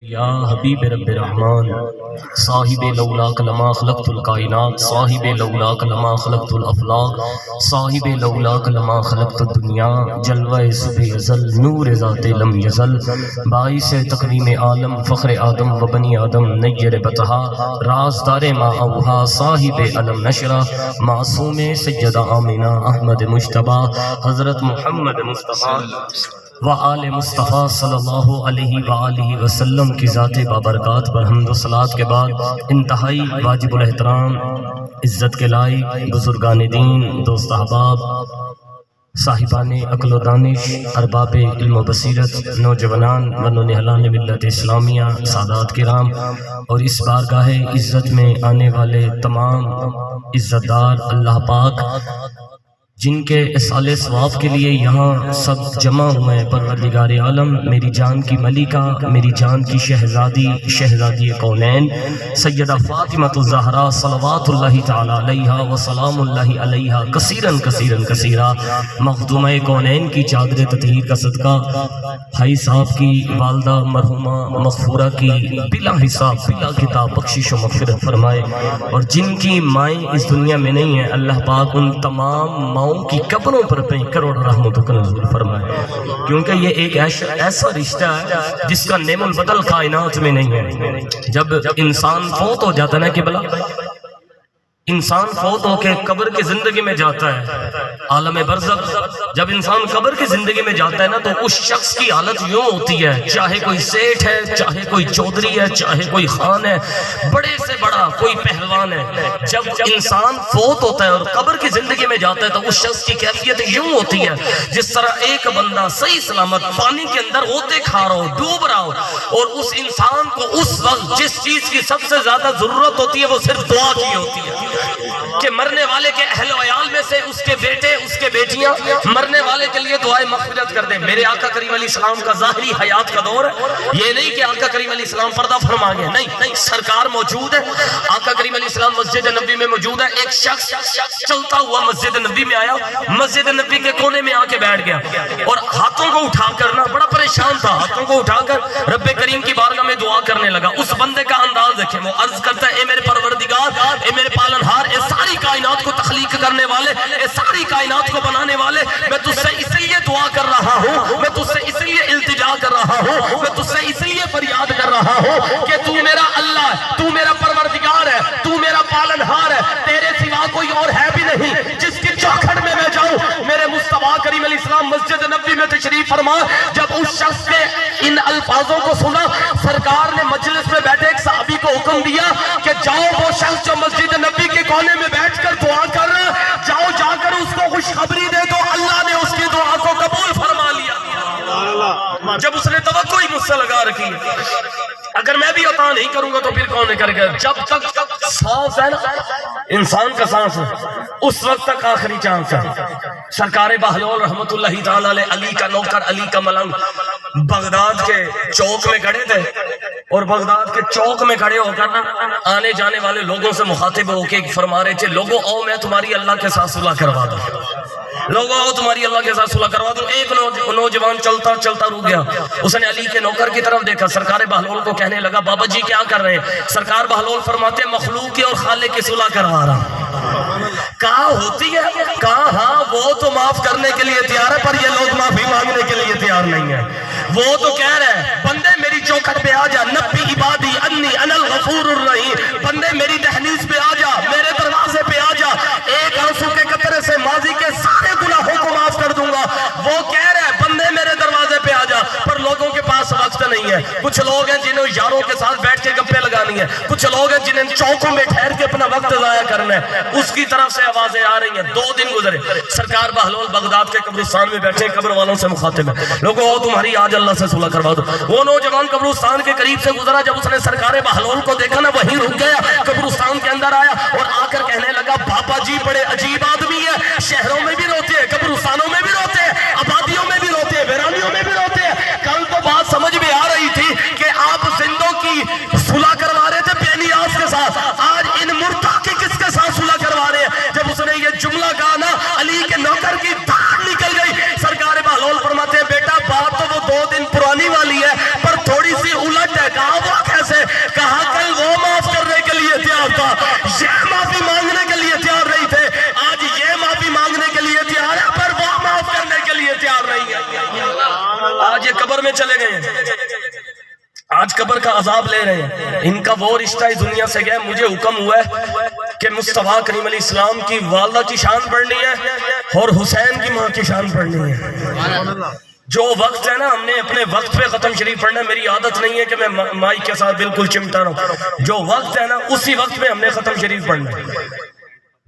یا حبیب رب الرحمن صاحب لولاک لما خلقت الکائنات صاحب لولاک لما خلقت الافلاق صاحب لولاک لما خلقت الدنیا جلوہ صبح ازل نور ذات لم یزل باعث تقویم عالم فخر آدم و بنی آدم نیر بطہا رازدار ما اوہا صاحب علم نشرہ معصوم سیدہ آمینہ احمد مجتبہ حضرت محمد مصطفیٰ وآل مصطفیٰ صلی اللہ علیہ وآلہ وسلم کی ذات بابرکات پر حمد و صلاة کے بعد انتہائی واجب الاحترام عزت کے لائق بزرگان دین دوست احباب صاحبان عقل و دانش ارباب علم و بصیرت نوجوانان ونو نہلان ملت اسلامیہ سادات کرام اور اس بارگاہ عزت میں آنے والے تمام عزتدار اللہ پاک جن کے اصال ثواب کے لیے یہاں سب جمع ہوئے ہیں پروردگار عالم میری جان کی ملکہ میری جان کی شہزادی کونین سیدہ فاطمہ الزہرا صلوات اللہ تعالی علیہا وسلام اللہ علیہا کثیراً کثیراً کثیرا مخدومہ کونین کی چادر تطہیر کا صدقہ بھائی صاحب کی والدہ مرحومہ مغفورہ کی بلا حساب بلا کتاب بخشش و مغفرت فرمائے اور جن کی مائیں اس دنیا میں نہیں ہیں اللہ پاک ان تمام کی قبروں پر پہ کروڑ رحمتوں کا نزول فرمائے کیونکہ یہ ایک ایسا رشتہ ہے جس کا نعم البدل کائنات میں نہیں ہے جب انسان فوت ہو جاتا ہے نا کہ بلا انسان فوت ہو کے قبر کی زندگی میں جاتا ہے عالم برزخ جب انسان قبر کی زندگی میں جاتا ہے نا تو اس شخص کی حالت یوں ہوتی ہے چاہے کوئی سیٹھ ہے چاہے کوئی چودھری ہے چاہے کوئی خان ہے بڑے سے بڑا کوئی پہلوان ہے جب انسان فوت ہوتا ہے اور قبر کی زندگی میں جاتا ہے تو اس شخص کی کیفیت یوں ہوتی ہے جس طرح ایک بندہ صحیح سلامت پانی کے اندر ہوتے کھا رہا ہو ڈوب رہا ہو اور اس انسان کو اس وقت جس چیز کی سب سے زیادہ ضرورت ہوتی ہے وہ صرف دعا کی ہوتی ہے کہ مرنے والے کے اہل و عیال میں سے اس کے بیٹے اس کے بیٹیاں مرنے والے کے لیے دعائیں مغفرت کر دیں میرے آقا کریم علیہ السلام کا ظاہری حیات کا دور ہے یہ نہیں کہ آقا کریم علیہ السلام پردہ فرما گئے نہیں سرکار موجود ہے آقا کریم علیہ السلام مسجد نبی میں موجود ہے ایک شخص چلتا ہوا مسجد نبی میں آیا مسجد نبی کے کونے میں آ کے بیٹھ گیا اور ہاتھوں کو اٹھا کرنا بڑا پریشان تھا ہاتھوں کو اٹھا کر رب کریم کی بارگاہ میں دعا کرنے لگا اس بندے کا انداز دیکھیں وہ عرض کرتا ہے اے میرے پروردگار اے میرے پالنہار اے ساری کائنات کو تخلیق کرنے والے اے ساری کائنات کو بنانے والے میں تجھ سے اس لیے دعا کر رہا ہوں میں تجھ سے اس لیے التجا کر رہا ہوں میں تجھ سے اس لیے فریاد کر رہا ہوں کہ تو میرا اللہ ہے تو میرا پروردگار ہے تو میرا پالنہار ہے تیرے سوا کوئی اور ہے بھی نہیں جس کی چوکھٹ میں میں جاؤں میرے مصطفیٰ کریم علیہ السلام مسجد نبی میں تشریف فرما جب اس شخص نے ان الفاظوں کو سنا سرکار نے مجلس میں بیٹھے ایک صحابی کو حکم دیا کہ جاؤ وہ شخص جو مسجد نبی کے کونے میں بیٹھ کر دعا کر جاؤ جا کر اس کو خوشخبری دے تو اللہ نے اس کی دعا کو قبول فرما لیا جب اس نے توقع ہی مجھ سے لگا رکھی اگر میں بھی عطا نہیں کروں گا تو پھر کون کرے گا جب تک سانس ہے نا انسان کا سانس ہے اس وقت تک آخری چانس ہے سرکار بہلول رحمت اللہ تعالی علیہ علی کا نوکر علی کا ملنگ بغداد کے چوک میں کھڑے تھے اور بغداد کے چوک میں کھڑے ہو کر آنے جانے والے لوگوں سے مخاطب ہو کے فرما رہے تھے لوگوں آؤ میں تمہاری اللہ کے ساتھ صلح کروا دوں لوگوں آؤ تمہاری اللہ کے ساتھ صلح کروا دوں ایک نوجوان چلتا چلتا رک گیا اس نے علی کے نوکر کی طرف دیکھا سرکار بہلول کو کہنے لگا بابا جی کیا کر رہے ہیں سرکار بہلول فرماتے مخلوق کی اور خالق کی صلح کروا رہا کہاں ہوتی ہے کہاں ہاں وہ تو معاف کرنے کے لیے تیار ہے پر یہ لوگ معافی مانگنے کے لیے تیار نہیں ہے وہ تو کہہ رہے ہیں بندے میری چوکھٹ پہ آ جا نبی عبادی انی انا الغفور الرحیم بندے میری دہلیز پہ آ جا میرے دروازے پہ آ جا ایک آنسو کے قطرے سے ماضی کے سارے گناہوں کو معاف کر دوں گا وہ کہہ رہے ہیں بندے میرے دروازے پہ آ جا پر لوگوں کے پاس وقت نہیں ہے کچھ لوگ ہیں جنہیں یاروں کے ساتھ بیٹھ کے گپے لگانی ہیں کچھ لوگ ہیں جنہیں چوکوں میں ٹھہر کے اپنا وقت ضائع کرنا ہے اس کی طرف سے آوازیں آ رہی ہیں 2 دن گزرے سرکار بہلول بغداد کے قبرستان میں بیٹھے قبر والوں سے مخاطب ہیں لوگوں تمہاری آج اللہ سے صلح کروا دو وہ نوجوان قبرستان کے قریب سے گزرا جب اس نے سرکار بہلول کو دیکھا نا وہیں رک گیا قبرستان کے اندر آیا اور آ کر کہنے لگا بابا جی بڑے عجیب آدمی ہے شہروں میں بھی روتے ہیں قبرستانوں میں بھی روتے ہیں آبادیوں میں بھی روتے ہیں ویرانیوں میں بھی روتے ہیں کل تو بات سمجھ میں آ رہی تھی کہ آپ زندوں کی صلح کروا رہے تھے بے نیاز کے ساتھ آج ان مردہ کی کس کے ساتھ صلح کروا رہے ہیں جب اس نے یہ جملہ کہا نا علی کے نوکر کی دھاڑ نکل گئی سرکار بہلول فرماتے ہیں بیٹا بات تو وہ 2 دن پرانی والی ہے پر تھوڑی سی الٹ ہے کہا میں چلے گئے ہیں، آج قبر کا عذاب لے رہے ہیں. ان کا وہ رشتہ اس دنیا سے گیا. مجھے حکم ہوا ہے کہ مصطفیٰ کریم علیہ السلام کی والدہ کی شان پڑھنی ہے اور حسین کی ماں کی شان پڑھنی ہے. جو وقت ہے نا ہم نے اپنے وقت پہ ختم شریف پڑھنا ہے. میری عادت نہیں ہے کہ میں مائی کے ساتھ بالکل چمٹا رہا ہوں. جو وقت ہے نا اسی وقت پہ ہم نے ختم شریف پڑھنا ہے.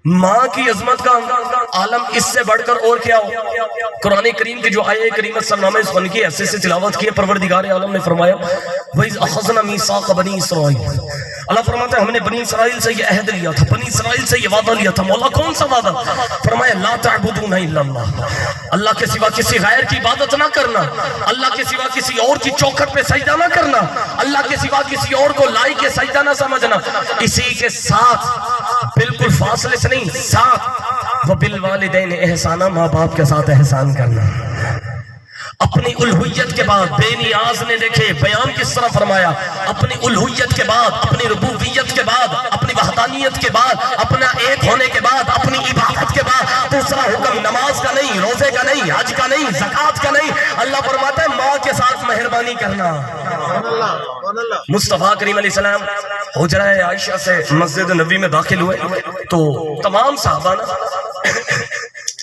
ماں کی عظمت کا عالم اس سے بڑھ کر اور کیا ہو. قرآن کریم کی جو آیہ کریمہ سرنامہ اس فن کی ایسے سے تلاوت کی ہے. پروردگار عالم نے فرمایا وَإِذْ أَخَذْنَا مِيثَاقَ بَنِي إِسْرَائِيلَ. اللہ فرماتا ہے ہم نے بنی اسرائیل سے یہ عہد لیا تھا، بنی اسرائیل سے یہ وعدہ لیا تھا. مولا کون سا وعدہ؟ فرمایا لا تعبدون الا اللہ، اللہ کے سوا کسی غیر کی عبادت نہ کرنا، اللہ کے سوا کسی اور کی چوکھٹ پہ سجدہ نہ کرنا، اللہ کے سوا کسی اور کو لائق کے سجدہ نہ سمجھنا. اسی کے ساتھ بالکل فاصلے سے نہیں، ساتھ وبالوالدین احسانا، ماں باپ کے ساتھ احسان کرنا. اپنی الوہیت کے بعد بے نیاز نے دیکھے بیان کس طرح فرمایا. اپنی الوہیت کے بعد، اپنی ربوبیت کے بعد، اپنی وحدانیت کے بعد، اپنا ایک ہونے کے بعد، اپنی عبادت کے بعد دوسرا حکم نماز کا نہیں، روزے کا نہیں، حج کا نہیں، زکوٰۃ کا نہیں. اللہ فرماتا ہے ماں کے ساتھ مہربانی کرنا. مصطفیٰ کریم علیہ السلام حجرہ عائشہ سے مسجد نبوی میں داخل ہوئے تو تمام صحابہ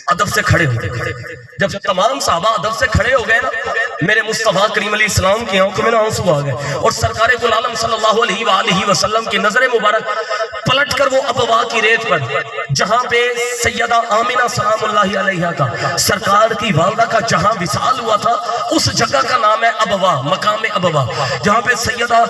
ادب سے کھڑے ہوئے. جب تمام صحابہ ادب سے کھڑے ہو گئے نا، میرے مصطفیٰ کریم علیہ السلام کی آنکھوں میں آنسو آ گئے اور سرکار دو العالم صلی اللہ علیہ وآلہ وسلم کی نظر مبارک پلٹ کر وہ ابوا کی ریت پر جہاں پہ سیدہ آمنہ سلام اللہ علیہا کا، سرکار کی والدہ کا جہاں وصال ہوا تھا، اس جگہ کا نام ہے ابوا، مقام ابوا. جہاں پہ سیدہ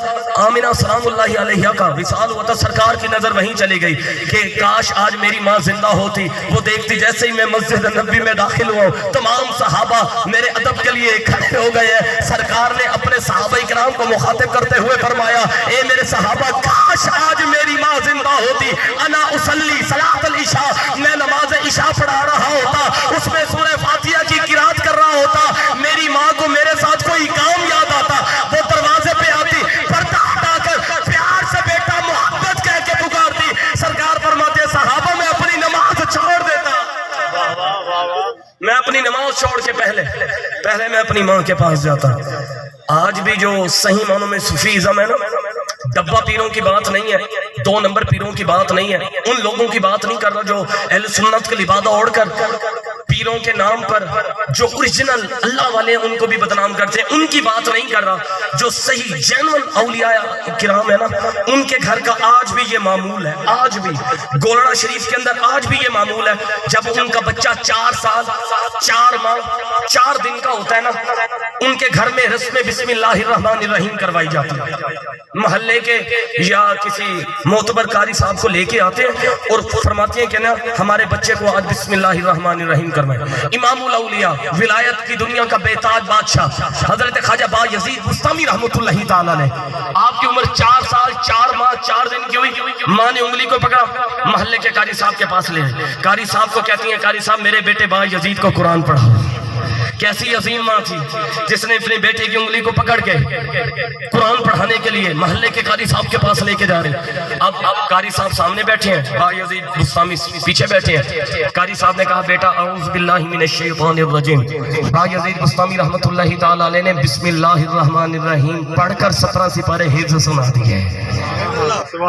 آمنہ سلام اللہ علیہا کا وصال ہوا تھا، سرکار کی نظر وہیں چلی گئی کہ کاش آج میری ماں زندہ ہوتی. وہ دیکھتی جیسے ہی میں مسجد نبوی میں داخل ہوا ہوں تمام صحابہ میرے ادب کے لیے کھڑے ہو گئے ہیں. سرکار نے اپنے صحابہ کرام کو مخاطب کرتے ہوئے فرمایا اے میرے صحابہ، کاش آج میری ماں زندہ ہوتی. انا اصلی صلاۃ العشاء، میں نماز عشاء پڑھا رہا ہوتا، اس میں سورہ فاتحہ کی قرات کر رہا ہوتا، میری ماں کو میرے ساتھ کوئی کام یاد آتا، وہ دروازے پہ آتی، پردہ ہٹا کر پیار سے بیٹا محبت کہہ کے پکارتی. سرکار فرماتے صحابہ میں اپنی نماز چھوڑ دیتا، میں اپنی نماز چھوڑ کے پہلے میں اپنی ماں کے پاس جاتا. آج بھی جو صحیح معنوں میں صوفیزم ہے نا، ڈبہ پیروں کی بات نہیں ہے، 2 نمبر پیروں کی بات نہیں ہے، ان لوگوں کی بات نہیں کر رہا جو اہل سنت کا لبادہ اوڑھ کر پیروں کے نام پر جو اوریجنل اللہ والے ہیں ان کو بھی بدنام کرتے ہیں، ان کی بات نہیں کر رہا. جو صحیح جینون اولیاء کرام ہے نا، ان کے گھر کا آج بھی یہ معمول ہے. آج بھی گولڑا شریف کے اندر آج بھی یہ معمول ہے. جب ان کا بچہ 4 سال 4 ماہ 4 دن کا ہوتا ہے نا، ان کے گھر میں رسم بسم اللہ الرحمن الرحیم کروائی جاتی ہے. محلے کے یا کسی معتبر قاری صاحب کو لے کے آتے ہیں اور فرماتے ہیں کہ نا ہمارے بچے کو آج بسم اللہ الرحمن الرحیم کروائیں. امام الاولیاء، ولایت کی دنیا کا بے تاج بادشاہ حضرت خواجہ بایزید بستامی رحمۃ اللہ تعالی علیہ، آپ کی عمر 4 سال 4 ماہ 4 دن کی ہوئی. ماں نے انگلی کو پکڑا، محلے کے قاری صاحب کے پاس لے گئے. قاری صاحب کو کہتی ہیں قاری صاحب میرے بیٹے بایزید کو قرآن پڑھا. کیسی عظیم ماں تھی جس نے اپنے بیٹے کی انگلی کو پکڑ کے قرآن پڑھانے کے لیے محلے کے قاری صاحب کے پاس لے کے جا رہے. اب قاری صاحب سامنے بیٹھے ہیں، بایزید بستامی پیچھے بیٹھے ہیں. قاری صاحب نے کہا بیٹا اعوذ باللہ من الشیطان الرجیم. بایزید بستامی رحمۃ اللہ تعالی علیہ نے بسم اللہ الرحمن الرحیم پڑھ کر 17 سپارے حفظ سنا دیے.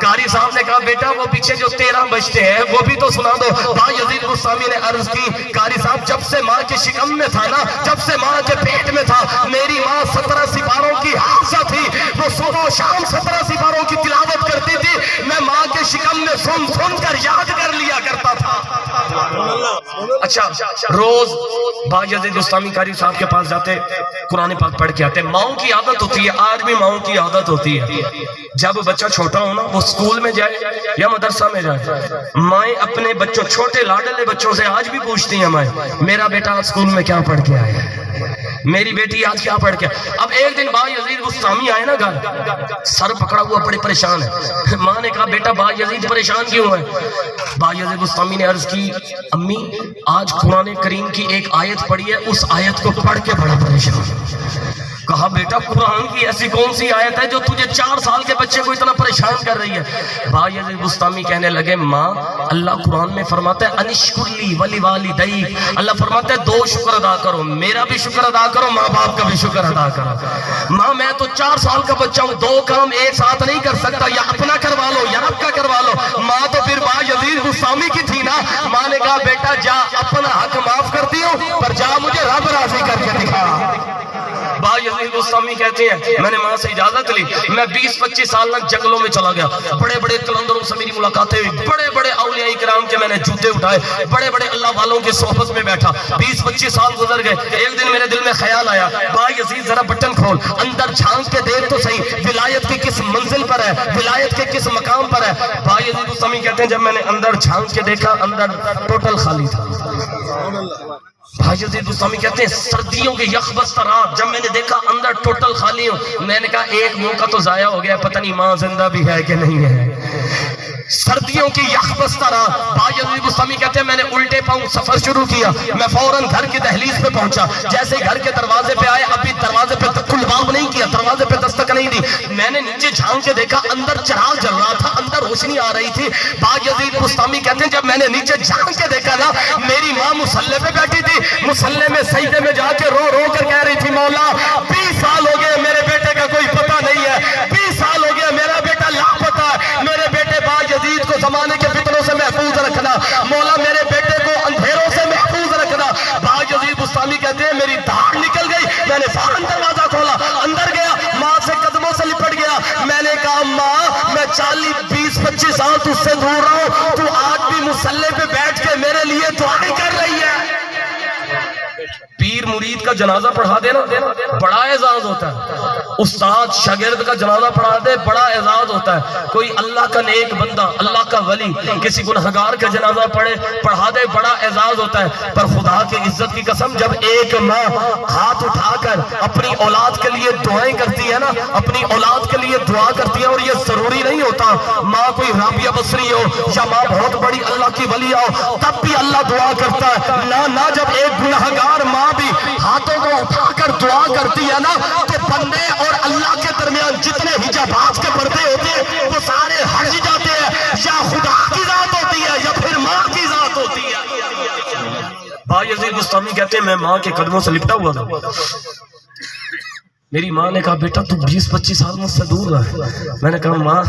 قاری صاحب نے کہا بیٹا وہ پیچھے جو 13 بجتے ہیں وہ بھی تو سنا دو. بایزید بستامی نے عرض کی قاری صاحب جب سے ماں کے شکم میں تھا نا، جب سے ماں کے پیٹ میں تھا، میری ماں 17 سپاروں کی حافظہ تھی. وہ صبح و شام 17 سپاروں کی تلاوت کرتی تھی. میں ماں کے شکم میں سن کر یاد کر لیا کرتا تھا. اچھا روز بایزید بستامی قاری صاحب کے پاس جاتے، قرآن پاک پڑھ کے آتے. ماؤں کی عادت ہوتی ہے، آج بھی ماؤں کی عادت ہوتی ہے، جب بچہ چھوٹا ہو نا وہ اسکول میں جائے یا مدرسہ میں جائے، مائیں اپنے بچوں چھوٹے لاڈلے بچوں سے آج بھی پوچھتی ہیں مائیں میرا بیٹا اسکول میں کیا پڑھ کے آیا ہے، میری بیٹی آج کیا پڑھ کے. اب ایک دن بایزید بستامی آئے نا گھر، سر پکڑا ہوا بڑے پریشان ہے. ماں نے کہا بیٹا بایزید پریشان کیوں ہے؟ بایزید بستامی نے عرض کی امی آج قرآن کریم کی ایک آیت پڑھی ہے، اس آیت کو پڑھ کے بڑا پریشان. کہا بیٹا قرآن کی ایسی کون سی آیت ہے جو تجھے 4 سال کے بچے کو اتنا پریشان کر رہی ہے؟ بھائی یزید بستامی کہنے لگے ماں اللہ قرآن میں فرماتا ہے انشکر لی ولی والدیک، اللہ فرماتا ہے 2 شکر ادا کرو، میرا بھی شکر ادا کرو، ماں باپ کا بھی شکر ادا کرو۔ ماں میں تو 4 سال کا بچہ ہوں، 2 کام ایک ساتھ نہیں کر سکتا، یا اپنا کروا لو یا رب کا کروا لو۔ ماں تو پھر بھائی یزید بستامی کی تھی نا، ماں نے کہا بیٹا جا اپنا حق معاف کرتی ہوں پر جا مجھے رب راضی کر کے دکھا۔ بھائی یزید بستامی کہتے ہیں میں نے ماں سے اجازت لی، میں 20-25 سال تک جنگلوں میں چلا گیا، بڑے بڑے قلندروں سے میری ملاقاتیں ہوئی، بڑے بڑے اولیاء کرام کے میں نے جوتے اٹھائے، بڑے بڑے اللہ والوں کی صحبت میں بیٹھا، 20-25 سال گزر گئے۔ ایک دن میرے دل میں خیال آیا بھائی یزید ذرا بٹن کھول، اندر جھانک کے دیکھ تو صحیح ولایت کی کس منزل پر ہے، ولایت کے کس مقام پر ہے۔ بھائی یزید بستامی کہتے ہیں جب میں نے اندر جھانک کے دیکھا اندر ٹوٹل خالی تھا۔ بھائی یزید بستامی کہتے ہیں سردیوں کے یخبستہ رات جب میں نے دیکھا اندر ٹوٹل خالی ہوں، میں نے کہا ایک موقع تو ضائع ہو گیا، پتہ نہیں ماں زندہ بھی ہے کہ نہیں ہے۔ سردیوں کی یخبستہ رات، بھائی یزید بستامی کہتے ہیں میں نے الٹے پاؤں سفر شروع کیا، میں فوراً گھر کی دہلیز پہ پہنچا، جیسے گھر کے دروازے پہ آئے ابھی دروازے پہ قلباب نہیں کیا، دروازے پہ دستک نہیں دی، میں نے نیچے جھانک کے دیکھا اندر چراغ جل رہا تھا، اندر روشنی آ رہی تھی۔ بھائی یزید بستامی کہتے ہیں جب میں نے نیچے جھانک کے دیکھا نا میری ماں مصلی پہ بیٹھی تھی، مصلی میں سجدے میں جا کے رو رو کر کہہ رہی تھی مولا 20 سال ہو گئے میرے بیٹے کا کوئی پتہ نہیں ہے، 20 سال ہو گیا میرا بیٹا لاپتہ ہے، میرے بیٹے بھائی یزید کو زمانے کے فتنوں سے محفوظ رکھنا، مولا میرے بیٹے کو اندھیروں سے محفوظ رکھنا۔ بھائی یزید بستامی کہتے ہیں میری دھاڑ نکل گئی، میں نے فوراً دروازہ کھولا، اندر گیا، ماں سے قدموں سے لپٹ گیا، میں نے کہا ماں میں 40-20-25 سال تجھ سے دور رہا ہوں، تو آج بھی مصلی پہ بیٹھ کے میرے لیے دعائیں کر رہی ہے۔ پیر مرید کا جنازہ پڑھا دینا بڑا اعزاز ہوتا ہے، استاد شاگرد کا جنازہ پڑھا دے بڑا اعزاز ہوتا ہے، کوئی اللہ کا نیک بندہ اللہ کا ولی کسی گنہگار کا جنازہ پڑھا دے بڑا اعزاز ہوتا ہے۔ پر خدا کی عزت کی قسم جب ایک ماں ہاتھ اٹھا کر اپنی اولاد کے لیے دعائیں کرتی ہے نا، اپنی اولاد کے لیے دعا کرتی ہے، اور یہ ضروری نہیں ہوتا ماں کوئی رابعہ بصری ہو یا ماں بہت بڑی اللہ کی ولی ہو تب بھی اللہ دعا کرتا ہے، نہ جب ایک گنہگار ماں بھی ہاتھوں کو اٹھا کر دعا کرتی ہے نا تو بندے اور اللہ کے درمیان جتنے حجابات کے پردے ہوتے ہیں وہ سارے ہٹ جاتے ہیں، یا خدا کی ذات ہوتی ہے یا پھر ماں کی ذات ہوتی ہے۔ بھائی یزید بستامی کہتے ہیں میں ماں کے قدموں سے لپٹا ہوا تھا، میری ماں نے کہا بیٹا تو 20-25 سال مجھ سے دور رہا، میں نے کہا ماں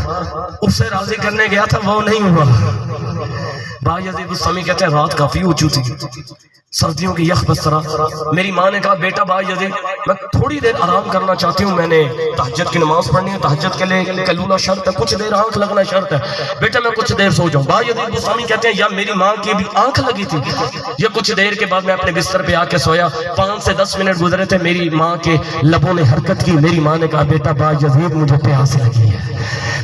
اس سے راضی کرنے گیا تھا وہ نہیں ہوا۔ بھائی یزید بستامی کہتے ہیں رات کافی اونچی تھی، سردیوں کی یخ بسترا، میری ماں نے کہا بیٹا بھائی یزید میں تھوڑی دیر آرام کرنا چاہتی ہوں، میں نے تہجد کی نماز پڑھنی ہے، تہجد کے لیے کلولہ شرط ہے، کچھ دیر آنکھ لگنا شرط ہے، بیٹا میں کچھ دیر سو جاؤں۔ بھائی یزید بستامی کہتے ہیں یا میری ماں کی بھی آنکھ لگی تھی، یہ کچھ دیر کے بعد میں اپنے بستر پہ آ کے سویا، 5 سے 10 منٹ گزرے تھے، میری ماں کے لبوں نے حرکت کی، میری ماں نے کہا بیٹا بھائی یزید مجھے پیاس لگی ہے،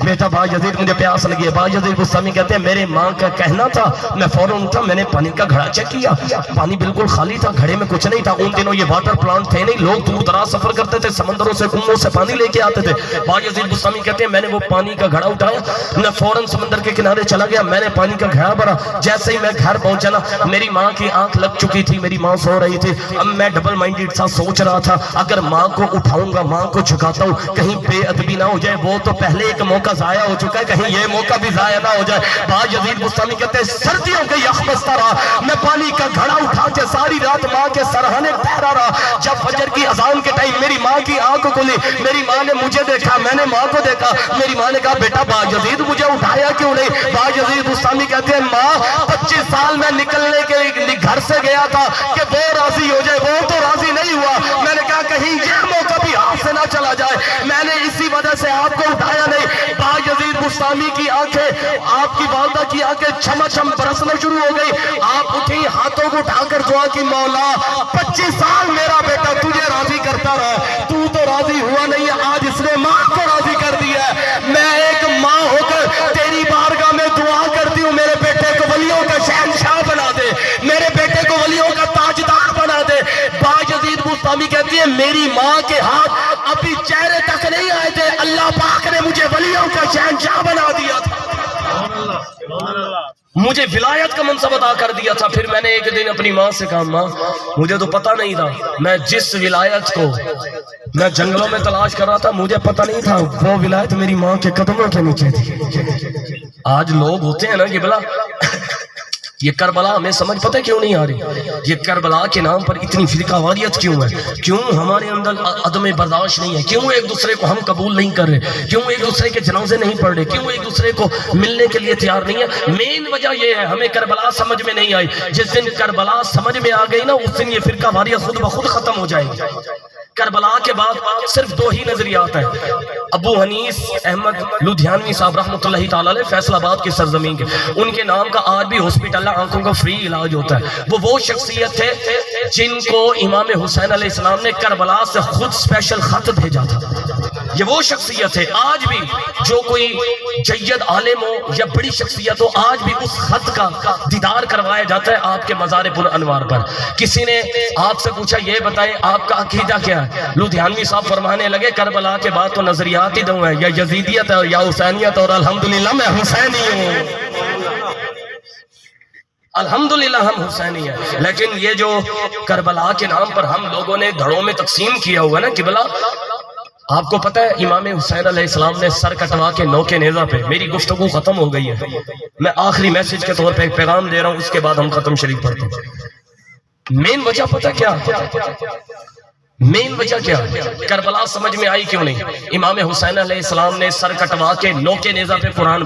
بیٹا بھائی یزید مجھے پیاس لگی ہے۔ بھائی یزید بستامی کہتے ہیں میرے ماں کا کہنا تھا، میں فوراً اٹھا، میں نے پانی کا گھڑا چیک کیا، پانی بالکل خالی تھا، گھڑے میں کچھ نہیں تھا، ان دنوں یہ واٹر پلانٹ تھے نہیں، لوگ دور دراز سفر کرتے تھے، سمندروں سے کنووں سے پانی لے کے آتے تھے۔ بھائی یزید بستامی کہتے ہیں میں نے وہ پانی کا گھڑا اٹھایا، میں فوراً سمندر کے کنارے چلا گیا، میں نے پانی کا گھڑا بھرا، جیسے ہی میں گھر پہنچا نا میری ماں کی آنکھ لگ چکی تھی، میری ماں سو رہی تھی، اب میں ڈبل مائنڈڈ سا سوچ رہا تھا اگر ماں کو اٹھاؤں گا ماں کو جھکاتا ہوں کہیں بے ادبی نہ ہو جائے، وہ تو پہلے ایک موقع ضائع ہو چکا ہے، کہیں یہ موقع بھی ضائع نہ ہو جائے۔ بھائی یزید بستامی کہتے ہیں سردیوں کے یخ بستہ رہا، میں پانی کا گھڑا اٹھا کے ساری رات ماں کے سرہانے ٹھہرا رہا، جب فجر کی اذان کے ٹائم میری ماں کی آنکھ کھلی، میری ماں نے مجھے دیکھا، میں نے ماں کو دیکھا، میری ماں نے کہا بیٹا بھائی یزید مجھے اٹھایا کیوں نہیں؟ بھائی یزید بستامی کہتے ہیں ماں 25 سال میں نکلنے کے گھر سے گیا تھا کہ وہ راضی ہو جائے، وہ تو راضی نہیں ہوا، میں نے کہا کہیں یہ موقع بھی ہاتھ سے نہ چلا جائے، میں نے اسی وجہ سے آپ کو اٹھایا نہیں۔ بھائی یزید بستامی کی آنکھیں، آپ کی والدہ کی آنکھیں چھم چھم برسنا شروع ہو گئی، آپ اٹھی ہاتھوں کو اٹھا کر دعا کی مولا 25 سال میرا بیٹا تجھے راضی کرتا رہا، تو راضی ہوا نہیں ہے، آج اس نے ماں کو راضی کر دیا ہے، میں ایک ماں ہو کر تیری بارگاہ میں دعا کرتی ہوں میرے بیٹے کو ولیوں کا شہنشاہ بنا دے، میرے بیٹے کو ولیوں کا تاجدار بنا دے۔ بھائی یزید بستامی کہتی ہے میری ماں کے ہاتھ ابھی چہرے تک نہیں آئے تھے، اللہ پاک نے مجھے ولیوں کا شہنشاہ بنا دیا تھا۔ مجھے ولایت کا منصب عطا کر دیا تھا۔ پھر میں نے ایک دن اپنی ماں سے کہا ماں مجھے تو پتہ نہیں تھا، میں جس ولایت کو میں جنگلوں میں تلاش کر رہا تھا مجھے پتہ نہیں تھا وہ ولایت میری ماں کے قدموں کے نیچے تھی۔ آج لوگ ہوتے ہیں نا کہ بلا یہ کربلا ہمیں سمجھ پتہ کیوں نہیں آ رہی، یہ کربلا کے نام پر اتنی فرقہ واریت کیوں ہے، کیوں ہمارے اندر عدم برداشت نہیں ہے، کیوں ایک دوسرے کو ہم قبول نہیں کر رہے، کیوں ایک دوسرے کے جنازے نہیں پڑھ رہے، کیوں ایک دوسرے کو ملنے کے لیے تیار نہیں ہے۔ مین وجہ یہ ہے ہمیں کربلا سمجھ میں نہیں آئی۔ جس دن کربلا سمجھ میں آ گئی نا اس دن یہ فرقہ واریت خود بخود ختم ہو جائے گی۔ کربلا کے بعد صرف دو ہی نظریات ہیں، ابو حنیف احمد لدھیانوی صاحب رحمۃ اللہ تعالی علیہ فیصل آباد کی سرزمین کے، ان کے نام کا آج بھی ہاسپٹل آنکھوں کا فری علاج ہوتا ہے۔ وہ شخصیت تھے جن کو امام حسین علیہ السلام نے کربلا سے خود اسپیشل خط بھیجا تھا۔ یہ وہ شخصیت ہے، آج بھی جو کوئی جید عالم ہو یا بڑی شخصیت ہو آج بھی اس خط کا دیدار کروایا جاتا ہے آپ کے مزار پر انوار پر۔ کسی نے آپ سے پوچھا یہ بتائیں آپ کا عقیدہ کیا ہے، لدھیانوی صاحب فرمانے لگے کربلا کے بعد تو نظریات ہی دو ہیں، یا یزیدیت ہے یا حسینیت، اور الحمدللہ میں حسینی ہوں، الحمدللہ ہم حسینی ہیں۔ لیکن یہ جو کربلا کے نام پر ہم لوگوں نے دھڑوں میں تقسیم کیا ہوا نا قبلہ، آپ کو پتہ ہے امام حسین علیہ السلام نے سر کٹوا کے نوکے نیزہ پہ، میری گفتگو ختم ہو گئی ہے، میں آخری میسج کے طور پہ ایک پیغام دے رہا ہوں، اس کے بعد ہم ختم شریف پڑھتے ہیں۔ مین وجہ پتہ کیا، مین وجہ کیا، کربلا سمجھ میں آئی کیوں نہیں؟ امام حسین علیہ السلام نے سر کٹوا کے نوکے نیزہ پہ قرآن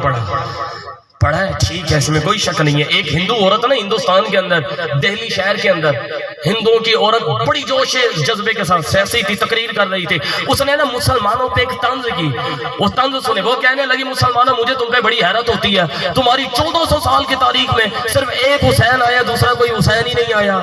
پڑھا ہے، ٹھیک ہے، اس میں کوئی شک نہیں ہے۔ ایک ہندو عورت نا ہندوستان کے اندر دہلی شہر کے اندر ہندوؤں کی عورت بڑی جوش جذبے کے ساتھ سیاسی تھی، تقریر کر رہی تھی، اس نے نا مسلمانوں پہ ایک طنز کی، وہ طنز سنے، وہ کہنے لگی مسلمانوں مجھے تم پہ بڑی حیرت ہوتی ہے، تمہاری 1400 سال کی تاریخ میں صرف ایک حسین آیا، دوسرا کوئی حسین ہی نہیں آیا۔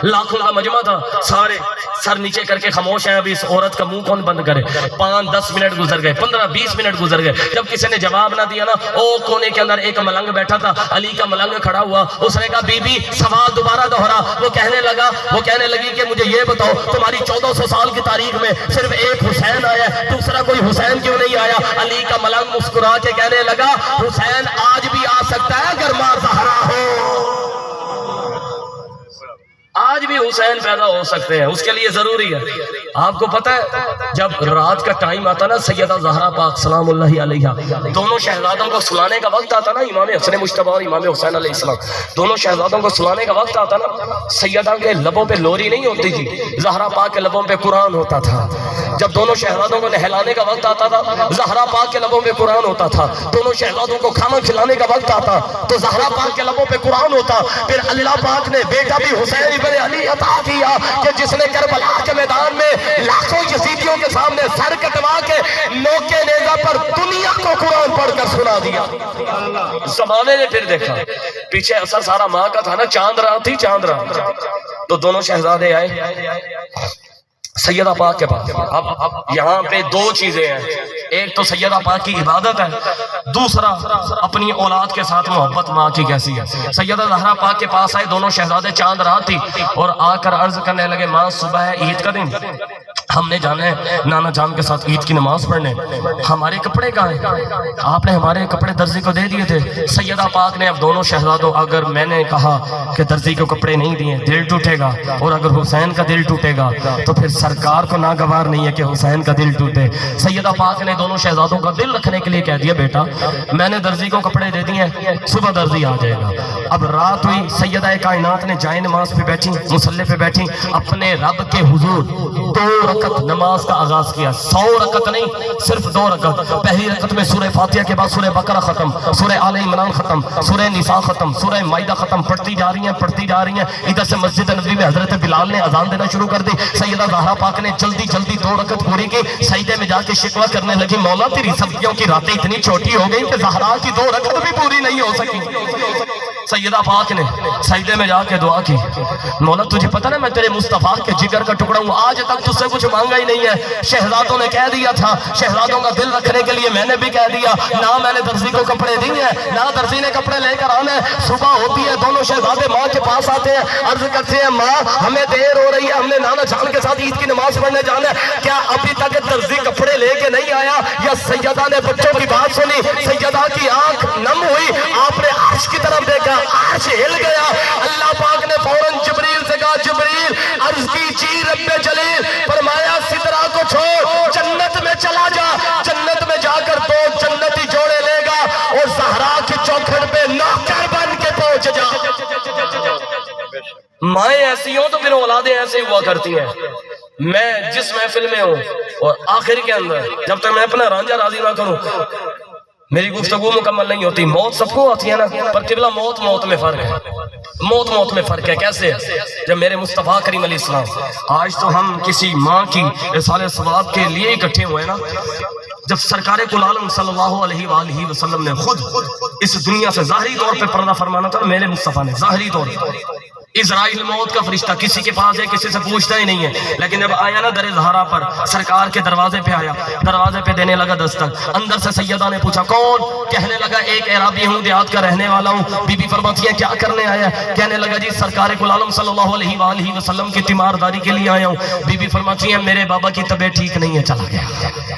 لاکھوں کا مجمع تھا، سارے سر نیچے کر کے خاموش ہیں، ابھی اس عورت کا منہ کون بند کرے۔ 5-10 منٹ گزر گئے، 15-20 منٹ گزر گئے، جب کسی نے جواب نہ دیا نا، او کونے کے اندر ایک ملنگ بیٹھا تھا، علی کا ملنگ کھڑا ہوا، اس نے کہا بی بی سوال دوبارہ دوہرا۔ وہ کہنے لگی کہ مجھے یہ بتاؤ تمہاری 1400 سال کی تاریخ میں صرف ایک حسین آیا، دوسرا کوئی حسین کیوں نہیں آیا؟ علی کا ملنگ مسکرا کے کہنے لگا حسین آج بھی آ سکتا ہے اگر ماں زہرا ہو، آج بھی حسین پیدا ہو سکتے ہیں، اس کے لیے ضروری ہے۔ آپ کو پتہ ہے جب رات کا ٹائم آتا نا سیدہ زہرا پاک سلام اللہ علیہا، دونوں شہزادوں کو سلانے کا وقت آتا نا، امام حسن مجتبیٰ اور امام حسین علیہ السلام دونوں شہزادوں کو سلانے کا وقت آتا نا، سیدہ کے لبوں پہ لوری نہیں ہوتی تھی، زہرا پاک کے لبوں پہ قرآن ہوتا تھا۔ جب دونوں شہزادوں کو نہلانے کا وقت آتا تھا زہرا پاک کے لبوں پہ قرآن ہوتا تھا، دونوں شہزادوں کو کھانا کھلانے کا وقت آتا تو زہرا پاک کے لبوں پہ قرآن ہوتا۔ پھر اللہ پاک نے بیٹا بھی حسین ابن علی عطا کیا کہ جس نے کربلا کے میدان میں لاکھوں یزیدیوں کے سامنے سر کٹوا کے نوکے نیزہ پر دنیا کو قرآن پڑھ کر سنا دیا۔ زمانے نے پھر دیکھا پیچھے اثر سارا ماں کا تھا نا، چاند رات تھی، چاند رات، تو دونوں شہزادے آئے سیدہ پاک کے پاس۔ اب یہاں پہ دو چیزیں ہیں، ایک تو سیدہ پاک کی عبادت ہے، دوسرا اپنی اولاد کے ساتھ محبت ماں کی کیسی ہے۔ سیدہ زہرا پاک کے پاس آئے دونوں شہزادے، چاند رات تھی، اور آ کر عرض کرنے لگے ماں صبح ہے عید کا دن، ہم نے جانا ہے نانا جان کے ساتھ عید کی نماز پڑھنے، ہمارے کپڑے کہاں ہیں؟ آپ نے ہمارے کپڑے درزی کو دے دیے تھے۔ سیدہ پاک نے اب دونوں شہزادوں، اگر میں نے کہا کہ درزی کو کپڑے نہیں دیے دل ٹوٹے گا، اور اگر حسین کا دل ٹوٹے گا تو پھر سرکار کو ناگوار نہیں ہے کہ حسین کا دل ٹوٹے۔ سیدہ پاک نے دونوں شہزادوں کا دل رکھنے کے لیے کہہ دیا بیٹا میں نے درزی کو کپڑے دے دیے، صبح درزی آ جائے گا۔ اب رات ہوئی، سیدہ کائنات نے جائے نماز پہ بیٹھی، مصلی پہ بیٹھی، اپنے رب کے حضور 2 رکعت نماز کا آغاز کیا، 100 رکعت نہیں، صرف 2 رکعت۔ پہلی رکعت میں سورہ فاتحہ کے بعد سورہ بقرہ ختم، سورہ آل عمران ختم، سورہ نساء ختم، سورہ مائدہ ختم، پڑھتی جا رہی ہیں۔ ادھر سے مسجد نبوی میں حضرت بلال نے اذان دینا شروع کر دی۔ سیدہ زہرا پاک نے جلدی 2 رکعت پوری کی، سجدے میں جا کے شکوہ کرنے لگی مولا تیری سبزیوں کی راتیں اتنی چھوٹی ہو گئی کہ زہرا کی 2 رکعت بھی پوری نہیں ہو سکی۔ سیدہ پاک نے سجدے میں جا کے دعا کی، مولا تجھے پتہ نا میں تیرے مصطفیٰ کے جگر کا ٹکڑا ہوں، آج تک تجھ سے کچھ مانگا ہی نہیں ہے۔ شہزادوں نے کہہ دیا تھا، شہزادوں کا دل رکھنے کے لیے میں نے بھی کہہ دیا، نہ میں نے درزی کو کپڑے دیے ہیں نہ درزی نے کپڑے لے کر آنا ہے۔ صبح ہوتی ہے، دونوں شہزادے ماں کے پاس آتے ہیں، عرض کرتے ہیں ماں ہمیں دیر ہو رہی ہے، ہم نے نانا جان کے ساتھ عید کی نماز پڑھنے جانا ہے، کیا ابھی تک درزی کپڑے لے کے نہیں آیا؟ یا سیدہ نے بچوں کی بات سنی، سیدہ کی آنکھ نم ہوئی، آپ نے عرش کی طرف دیکھا، عرش ہل گیا۔ اللہ پاک نے فوراً جبریل سے کہا جبریل عرض کیجیے رب جلیل، فرمایا سدرہ کو چھوڑ جنت میں چلا جا، جنت میں جا کر تو جنتی جوڑے لے گا اور زہرا کی چوکھٹ پہ نوکر بن کے پہنچ جا۔ مائیں ایسی ہوں تو پھر اولادیں ایسے ہوا کرتی ہیں۔ میں جس محفل میں ہوں اور آخر کے اندر جب تک میں اپنا رانجھا راضی نہ کروں میری گفتگو مکمل نہیں ہوتی۔ موت سب کو آتی ہے نا، پر قبلہ موت میں فرق ہے، موت میں فرق ہے۔ کیسے؟ جب میرے مصطفیٰ کریم علیہ السلام، آج تو ہم کسی ماں کی رسالہ ثواب کے لیے اکٹھے ہوئے نا، جب سرکار کل عالم صلی اللہ علیہ وآلہ وسلم نے خود اس دنیا سے ظاہری طور پہ پردہ فرمانا تھا، میرے مصطفیٰ نے ظاہری طور پر اسرائیل موت کا فرشتہ کسی کے پاس ہے، کسی سے پوچھتا ہی نہیں ہے، لیکن جب آیا نا در زہرا پر، سرکار کے دروازے پہ آیا، دروازے پہ دینے لگا دستک، اندر سے سیدہ نے پوچھا کون؟ کہنے لگا ایک عرابی ہوں، دیہات کا رہنے والا ہوں۔ بی بی فرماتی ہے کیا کرنے آیا؟ کہنے لگا جی سرکار کل عالم صلی اللہ علیہ وآلہ وسلم کی تیمارداری کے لیے آیا ہوں۔ بی بی فرماتی ہے میرے بابا کی طبیعت ٹھیک نہیں ہے، چلا گیا۔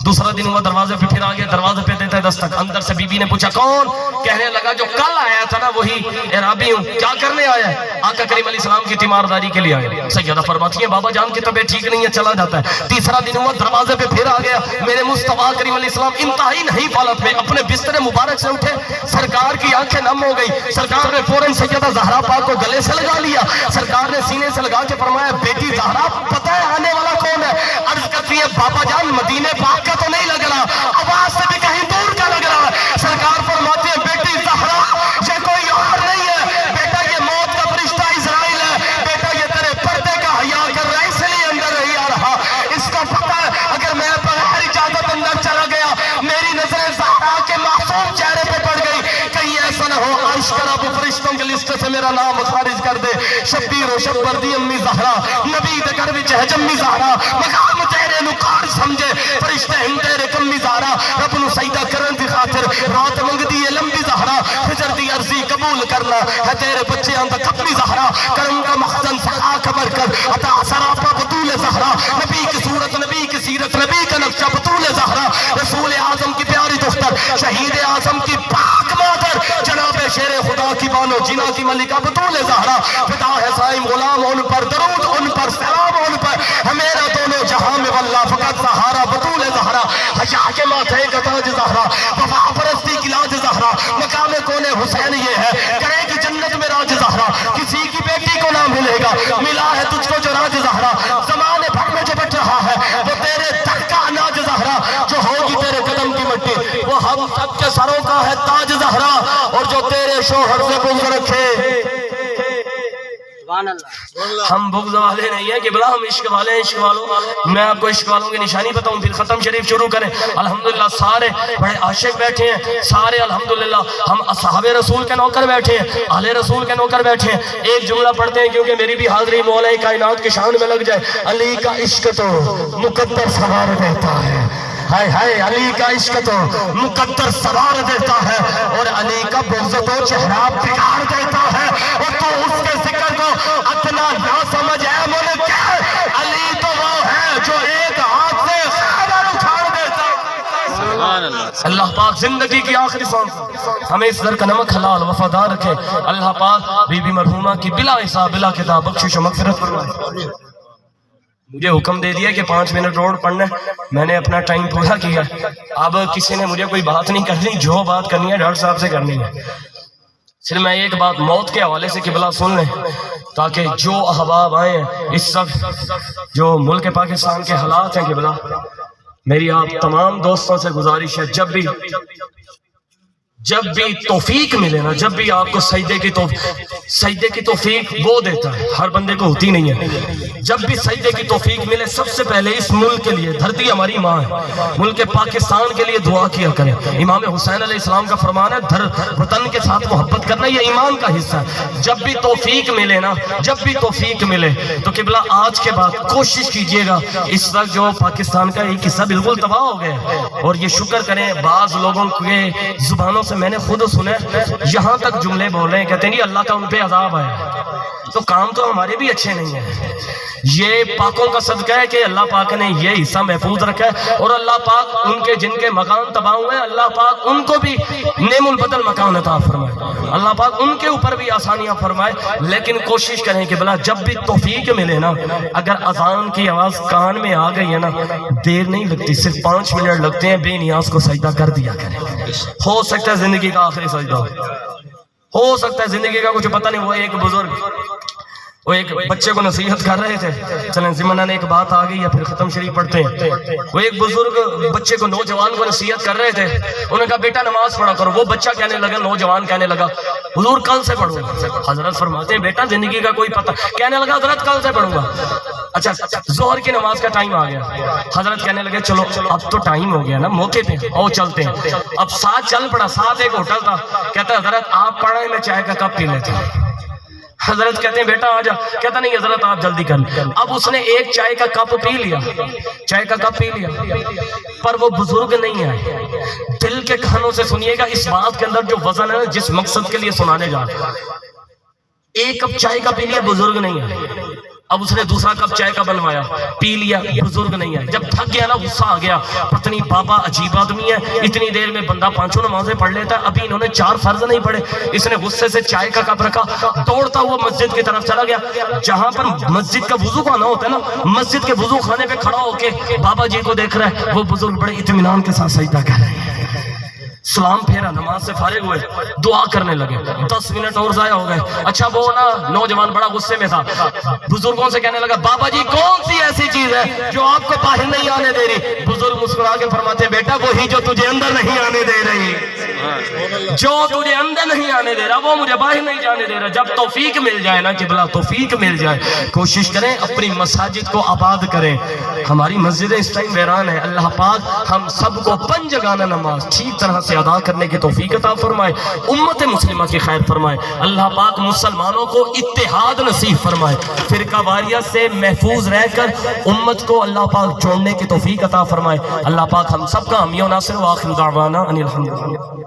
دوسرا دن ہوا، دروازے پہ پھر آگیا، دروازے پہ دیتا ہے دستک، اندر سے بی بی نے پوچھا کون؟ کہنے لگا جو کل آیا تھا نا وہی عرابی ہوں۔ کیا کرنے آیا ہے؟ آقا کریم علیہ السلام کی تیمارداری کے لیے آیا۔ سیدہ فرماتی ہے بابا جان کی طبیعت ٹھیک نہیں ہے، چلا جاتا ہے۔ تیسرا دن ہوا، دروازے پہ پھر آ گیا، میرے مصطفیٰ کریم علیہ السلام انتہائی نہیں حالت میں اپنے بستر مبارک سے اٹھے، سرکار کی آنکھیں نم ہو گئی، سرکار نے فوراً سیدہ زہرا پاک کو گلے سے لگا لیا، سرکار نے سینے سے لگا کے فرمایا بیٹی زہرا پتہ ہے آنے والا کون ہے؟ عرض کرتی ہے بابا جان مدینے پاک کا تو نہیں لگ رہا، آواز سے بھی کہیں دور کا لگ رہا ہے۔ سرکار فرماتے ہیں بیٹی زہرا یہ کوئی اور نہیں ہے، بیٹا یہ موت کا فرشتہ اسرائیل ہے، بیٹا یہ تیرے پردے کا حیا کر رہا ہے اس لیے اندر نہیں آ رہا۔ اس کا پتہ ہے اگر میں بغیر اجازت اندر چلا گیا میری نظر زہرا کے معصوم چہرے پہ پڑ گئی، کہیں ایسا نہ ہو عرش کا رب فرشتوں کی لسٹ سے میرا نام خارج کر دے۔ شبیر و شبر دی امی زہرا نبی دے گھر وچ ہے جمی زہرا، مقام تیرے نو کار سمجھے فرشتے ہم تیرے کمی زہرا، رب نو سجدہ کرن دی خاطر رات منگدی ہے لمبی زہرا، فجر دی عرضی قبول کرنا ہے تیرے بچے اندر کمی زہرا، کرم کا مخزن سخا خبر کر عطا سراپا بطول زہرا، نبی کی صورت نبی کی سیرت نبی کا نقشہ بطول زہرا، رسول اعظم کی پیاری دختر شہید اعظم کی پاک مادر جناب شیر خدا کی بانو جنا کی ملکہ بطول زہرا، فدا ہے سائم غلام ان پر درود ان پر سلام ان پر، ہمیرا دونوں جہاں میں واللہ فقط سہارا بطول زہرا، حیا کے ماتھے کا تاج زہرا، وفا پرستی کی لاج زہرا، مقام کون حسین یہ ہے کرے گی جنت میں راج زہرا، کسی کی بیٹی کو نہ ملے گا ملا ہے تجھ کو جو راج زہرا، زمانے بھر میں جو بٹ رہا ہے وہ تیرے در کا اناج زہرا، جو ہوگی تیرے قدم کی مٹی وہ ہم سب کے سروں کا ہے تاج زہرا، اور جو تیرے شوہر سے بغض رکھے ہم بغض والے نہیں ہیں کہ بلا ہم عشق والے ہیں، عشق والوں میں آپ کو عشق والوں کی نشانی بتاؤں پھر ختم شریف شروع کریں۔ الحمدللہ سارے بڑے عاشق بیٹھے ہیں، سارے الحمدللہ ہم اصحاب رسول کے نوکر بیٹھے ہیں، اہل رسول کے نوکر بیٹھے ہیں۔ ایک جملہ پڑھتے ہیں کیونکہ میری بھی حاضری مولا کائنات کی شان میں لگ جائے۔ علی کا عشق تو مقدر سوار دیتا ہے، ہائے ہائے علی کا عشق تو مقدر سوار دیتا ہے، اور علی کا بغض تو چہرہ بگاڑ دیتا ہے، اور تو اس کے ذکر کو اتنا نہ سمجھ ہے ملک ہے، علی تو وہ ہے جو ایک ہاتھ سے خیبر اکھاڑ دیتا۔ اللہ پاک زندگی کی آخری سانس ہمیں اس در کا نمک حلال وفادار رکھے۔ اللہ پاک بی بی مرحومہ کی بلا حساب بلا کتاب بخشش و مغفرت فرمائے۔ مجھے حکم دے دیا کہ 5 منٹ روڈ پڑھنا ہے، میں نے اپنا ٹائم پورا کیا۔ اب کسی نے مجھے کوئی بات نہیں کرنی، جو بات کرنی ہے ڈاکٹر صاحب سے کرنی ہے۔ صرف میں ایک بات موت کے حوالے سے قبلہ سن لیں تاکہ جو احباب آئے ہیں اس وقت جو ملک پاکستان کے حالات ہیں قبلہ، میری آپ تمام دوستوں سے گزارش ہے جب بھی توفیق ملے نا، جب بھی آپ کو سجدے کی توفیق وہ دیتا ہے، ہر بندے کو ہوتی نہیں ہے، جب بھی سجدے کی توفیق ملے سب سے پہلے اس ملک کے لیے، دھرتی ہماری ماں ہے، ملک پاکستان کے لیے دعا کیا کریں۔ امام حسین علیہ السلام کا فرمان ہے وطن کے ساتھ محبت کرنا یہ ایمان کا حصہ ہے۔ جب بھی توفیق ملے نا، جب بھی توفیق ملے تو قبلہ آج کے بعد کوشش کیجئے گا، اس وقت جو پاکستان کا ایک حصہ بالکل تباہ ہو گیا، اور یہ شکر کریں بعض لوگوں کے زبانوں سے میں نے خود سنا یہاں تک جملے بول رہے ہیں، کہتے ہیں جی اللہ کا ان پہ عذاب ہے، تو کام تو ہمارے بھی اچھے نہیں ہیں۔ یہ پاکوں کا صدقہ ہے کہ اللہ پاک نے یہ حصہ محفوظ رکھا ہے، اور اللہ پاک ان کے جن کے مکان تباہ ہوئے ہیں اللہ پاک ان کو بھی نعم البدل مکان عطا فرمائے، اللہ پاک ان کے اوپر بھی آسانیاں فرمائے۔ لیکن کوشش کریں کہ بلا جب بھی توفیق ملے نا، اگر اذان کی آواز کان میں آ گئی ہے نا، دیر نہیں لگتی، صرف 5 منٹ لگتے ہیں، بے نیاز کو سجدہ کر دیا کریں۔ ہو سکتا ہے زندگی کا آخری سجدہ ہو سکتا ہے زندگی کا کچھ پتہ نہیں۔ وہ ایک بزرگ وہ ایک بچے کو نصیحت کر رہے تھے، چلیں ضمن ایک بات آ گئی یا پھر ختم شریف پڑھتے ہیں۔ وہ ایک بزرگ بچے کو، نوجوان کو نصیحت کر رہے تھے، انہوں نے کہا بیٹا نماز پڑھا کرو۔ وہ بچہ کہنے لگا، نوجوان کہنے لگا حضور کل سے پڑھوں گا۔ حضرت فرماتے ہیں بیٹا زندگی کا کوئی پتہ، کہنے لگا حضرت کل سے پڑھوں گا۔ اچھا ظہر کی نماز کا ٹائم آ گیا، حضرت کہنے لگے چلو اب تو ٹائم ہو گیا نا، موقع پہ او چلتے ہیں۔ اب ساتھ چل پڑا، ساتھ ایک ہوٹل تھا، کہتا ہے حضرت آپ پڑھیں میں چائے کا کپ پی لیتا ہوں۔ حضرت کہتے ہیں بیٹا آجا، کہتا نہیں حضرت آپ جلدی کر لیں۔ اب اس نے ایک چائے کا کپ پی لیا، چائے کا کپ پی لیا، پر وہ بزرگ نہیں آئے۔ دل کے کانوں سے سنیے گا، اس بات کے اندر جو وزن ہے جس مقصد کے لیے سنانے جا رہے ہیں۔ ایک کپ چائے کا پی لیا، بزرگ نہیں آئے۔ اب اس نے دوسرا کپ چائے کا بنوایا، پی لیا، بزرگ نہیں آئے۔ جب تھک گیا نا، غصہ آ گیا، پتنی بابا عجیب آدمی ہے، اتنی دیر میں بندہ 5 نمازیں پڑھ لیتا ہے، ابھی انہوں نے 4 فرض نہیں پڑھے۔ اس نے غصے سے چائے کا کپ رکھا، دوڑتا ہوا مسجد کی طرف چلا گیا۔ جہاں پر مسجد کا وضو خانہ ہوتا ہے نا، مسجد کے وضو خانے پہ کھڑا ہو کے بابا جی کو دیکھ رہا ہے، وہ بزرگ بڑے اطمینان کے ساتھ سجدہ کر رہے ہیں۔ سلام پھیرا، نماز سے فارغ ہوئے، دعا کرنے لگے، 10 منٹ اور ضائع ہو گئے۔ اچھا وہ نا نوجوان بڑا غصے میں تھا، بزرگوں سے کہنے لگا بابا جی کون سی ایسی چیز ہے جو آپ کو باہر نہیں آنے دے رہی؟ بزرگ مسکرا کے فرماتے ہیں بیٹا وہی جو تجھے اندر نہیں آنے دے رہی، جو تجھے اندر نہیں آنے دے رہا وہ مجھے باہر نہیں جانے دے رہا۔ جب توفیق مل جائے نا قبلہ، توفیق مل جائے، کوشش کریں اپنی مساجد کو آباد کریں۔ ہماری مسجدیں اس ٹائم ویران ہے، اللہ پاک ہم سب کو 5 جگانہ نماز ٹھیک طرح سے ادا کرنے کی توفیق عطا فرمائے، امت مسلمہ کی خیر فرمائے، اللہ پاک مسلمانوں کو اتحاد نصیب فرمائے، فرقہ واریت سے محفوظ رہ کر امت کو اللہ پاک جوڑنے کی توفیق عطا فرمائے۔ اللہ پاک ہم سب کا حامی و ناصر، وآخر دعوانا ان الحمدللہ۔